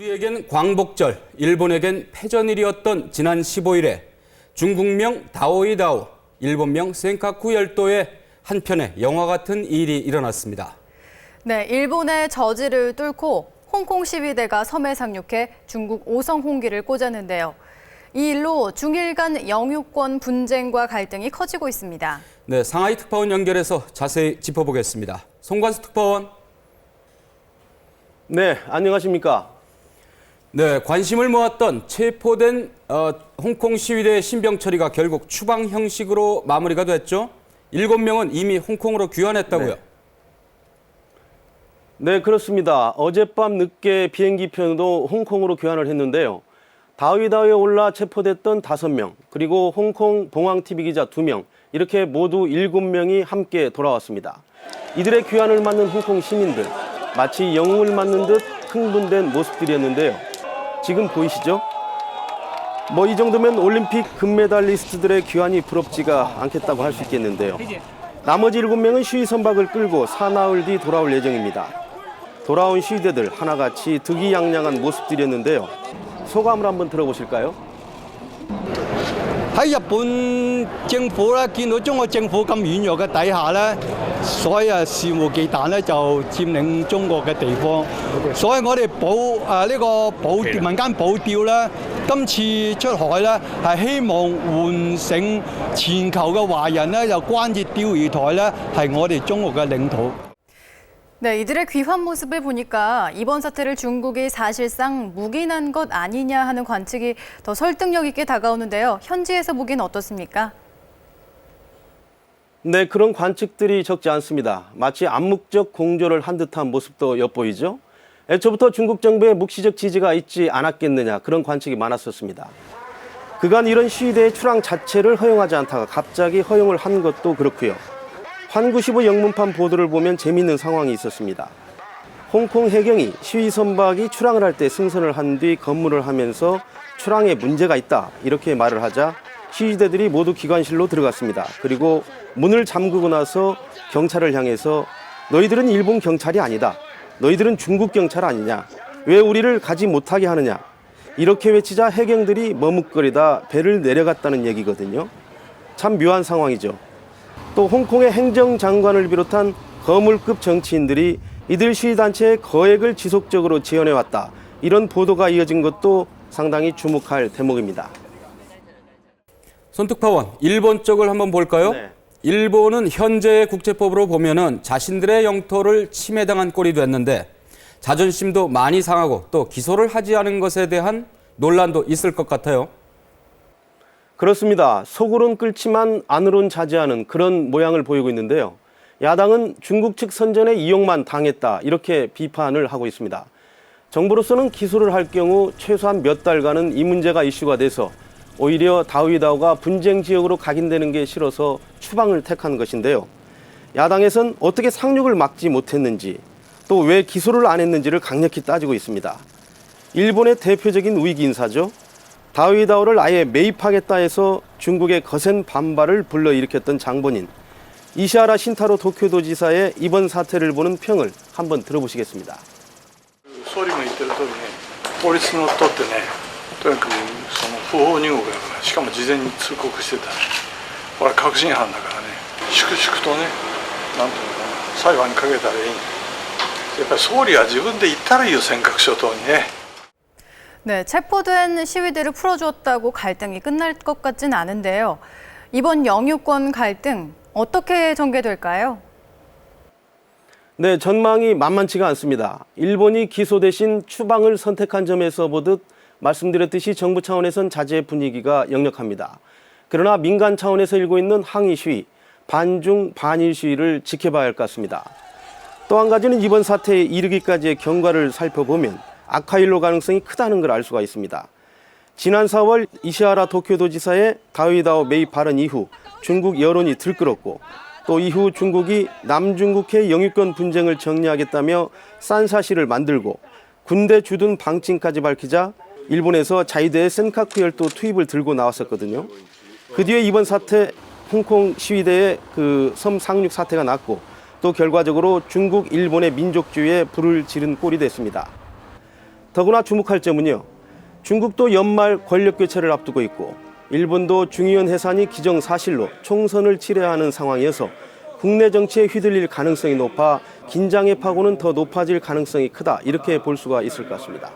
우리에겐 광복절, 일본에겐 패전일이었던 지난 15일에 중국명 다오이다오, 일본명 센카쿠 열도에 한편의 영화 같은 일이 일어났습니다. 네, 일본의 저지를 뚫고 홍콩 시위대가 섬에 상륙해 중국 5성 홍기를 꽂았는데요. 이 일로 중일 간 영유권 분쟁과 갈등이 커지고 있습니다. 네, 상하이 특파원 연결해서 자세히 짚어보겠습니다. 송관수 특파원. 네, 안녕하십니까. 네, 관심을 모았던 체포된 홍콩 시위대 신병 처리가 결국 추방 형식으로 마무리가 됐죠. 7명은 이미 홍콩으로 귀환했다고요. 네, 그렇습니다. 어젯밤 늦게 비행기편으로 홍콩으로 귀환을 했는데요. 다위다오에 올라 체포됐던 5명, 그리고 홍콩 봉황TV 기자 2명, 이렇게 모두 7명이 함께 돌아왔습니다. 이들의 귀환을 맞는 홍콩 시민들, 마치 영웅을 맞는 듯 흥분된 모습들이었는데요. 지금 보이시죠? 이 정도면 올림픽 금메달리스트들의 귀환이 부럽지가 않겠다고 할 수 있겠는데요. 나머지 7명은 시위 선박을 끌고 사나흘 뒤 돌아올 예정입니다. 돌아온 시위대들 하나같이 득이양양한 모습들이었는데요. 소감을 한번 들어보실까요? 喺日本政府咧，見到中國政府咁軟弱嘅底下咧，所以肆無忌憚咧就佔領中國嘅地方。所以我哋民間保釣咧，今次出海咧係希望喚醒全球嘅華人咧，又關注釣魚台咧係我哋中國嘅領土。 네, 이들의 귀환 모습을 보니까 이번 사태를 중국이 사실상 묵인한 것 아니냐 하는 관측이 더 설득력 있게 다가오는데요. 현지에서 보기는 어떻습니까? 네, 그런 관측들이 적지 않습니다. 마치 암묵적 공조를 한 듯한 모습도 엿보이죠. 애초부터 중국 정부의 묵시적 지지가 있지 않았겠느냐, 그런 관측이 많았었습니다. 그간 이런 시위대의 출항 자체를 허용하지 않다가 갑자기 허용을 한 것도 그렇고요. 환구15 영문판 보도를 보면 재미있는 상황이 있었습니다. 홍콩 해경이 시위 선박이 출항을 할 때 승선을 한 뒤 검문을 하면서 출항에 문제가 있다, 이렇게 말을 하자 시위대들이 모두 기관실로 들어갔습니다. 그리고 문을 잠그고 나서 경찰을 향해서 너희들은 일본 경찰이 아니다. 너희들은 중국 경찰 아니냐. 왜 우리를 가지 못하게 하느냐. 이렇게 외치자 해경들이 머뭇거리다 배를 내려갔다는 얘기거든요. 참 묘한 상황이죠. 또 홍콩의 행정장관을 비롯한 거물급 정치인들이 이들 시위단체의 거액을 지속적으로 지원해왔다. 이런 보도가 이어진 것도 상당히 주목할 대목입니다. 손 특파원, 일본 쪽을 한번 볼까요? 네. 일본은 현재의 국제법으로 보면은 자신들의 영토를 침해당한 꼴이 됐는데 자존심도 많이 상하고 또 기소를 하지 않은 것에 대한 논란도 있을 것 같아요. 그렇습니다. 속으론 끓지만 안으론 자제하는 그런 모양을 보이고 있는데요. 야당은 중국 측 선전에 이용만 당했다, 이렇게 비판을 하고 있습니다. 정부로서는 기소를 할 경우 최소한 몇 달간은 이 문제가 이슈가 돼서 오히려 다위다오가 분쟁 지역으로 각인되는 게 싫어서 추방을 택한 것인데요. 야당에선 어떻게 상륙을 막지 못했는지, 또 왜 기소를 안 했는지를 강력히 따지고 있습니다. 일본의 대표적인 우익 인사죠. 다위다오를 아예 매입하겠다 해서 중국의 거센 반발을 불러일으켰던 장본인 이시하라 신타로 도쿄도지사의 이번 사태를 보는 평을 한번 들어보시겠습니다. 総理も言ってる通りね、法律のとってね、とにかくその不法入国だから、しかも事前に通告してた。これは確信犯だからね、粛々とね、なんていうのかな、裁判にかけたらいい。やっぱり総理は自分で言ったらいいよ、尖閣諸島にね。 네, 체포된 시위대를 풀어주었다고 갈등이 끝날 것 같진 않은데요. 이번 영유권 갈등 어떻게 전개될까요? 네, 전망이 만만치가 않습니다. 일본이 기소 대신 추방을 선택한 점에서 보듯 말씀드렸듯이 정부 차원에선 자제 분위기가 역력합니다. 그러나 민간 차원에서 일고 있는 항의 시위, 반중 반일 시위를 지켜봐야 할 것 같습니다. 또 한 가지는 이번 사태에 이르기까지의 경과를 살펴보면 악화일로 가능성이 크다는 걸 알 수가 있습니다. 지난 4월 이시하라 도쿄도지사의 다위다오 매입 발언 이후 중국 여론이 들끓었고, 또 이후 중국이 남중국해 영유권 분쟁을 정리하겠다며 싼사시를 만들고 군대 주둔 방침까지 밝히자 일본에서 자위대의 센카쿠 열도 투입을 들고 나왔었거든요. 그 뒤에 이번 사태 홍콩 시위대의 그 섬 상륙 사태가 났고, 또 결과적으로 중국, 일본의 민족주의에 불을 지른 꼴이 됐습니다. 더구나 주목할 점은요. 중국도 연말 권력 교체를 앞두고 있고 일본도 중의원 해산이 기정사실로 총선을 치러야 하는 상황이어서 국내 정치에 휘둘릴 가능성이 높아 긴장의 파고는 더 높아질 가능성이 크다 이렇게 볼 수가 있을 것 같습니다.